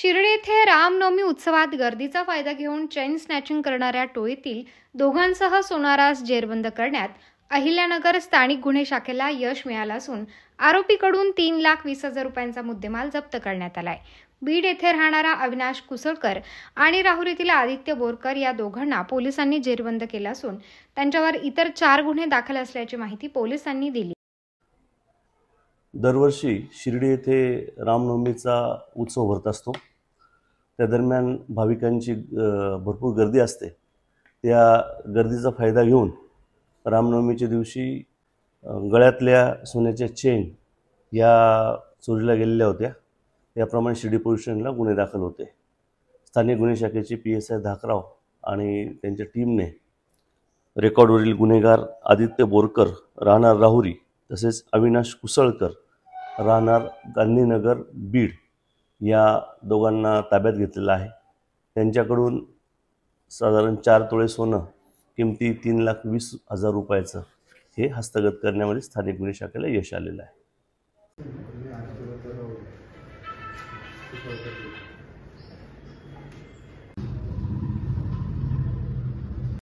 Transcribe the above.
शिर्डी येथे रामनवमी उत्सवात गर्दीचा फायदा घेऊन चेन स्नॅचिंग करणाऱ्या टोळीतील दोघांसह सोनारास जेरबंद करण्यात अहिल्यानगर स्थानिक गुन्हे शाखेला यश मिळालं असून आरोपीकडून 3,20,000 रुपयांचा मुद्देमाल जप्त करण्यात आलाय। बीड येथे राहणारा अविनाश कुसळकर आणि राहुरीतील आदित्य बोरकर या दोघांना पोलिसांनी जेरबंद केलं असून त्यांच्यावर इतर 4 गुन्हे दाखल असल्याची माहिती पोलिसांनी दिली। दरवर्षी शिर्डी येथे रामनवमीचा उत्सव भरत असतो। त्या दरम्यान भाविकांची भरपूर गर्दी असते। त्या गर्दीचा फायदा घेऊन रामनवमीच्या दिवशी गळ्यातल्या सोन्याच्या चेन या चोरीला गेलेल्या होत्या। याप्रमाणे शिर्डी पोलीस स्टेशनला गुन्हे दाखल होते। स्थानिक गुन्हे शाखेचे PSI धाकराव आणि त्यांच्या टीमने रेकॉर्डवरील गुन्हेगार आदित्य बोरकर राहणार राहुरी तसेच अविनाश कुसळकर राहणार गांधीनगर बीड या दोघांना ताब्यात घेतलेला आहे। त्यांच्याकडून साधारण 4 तोळे सोनं किमती 3,20,000 रुपयाचं हे हस्तगत करण्यामध्ये स्थानिक गुन्हे शाखेला यश आलेलं आहे।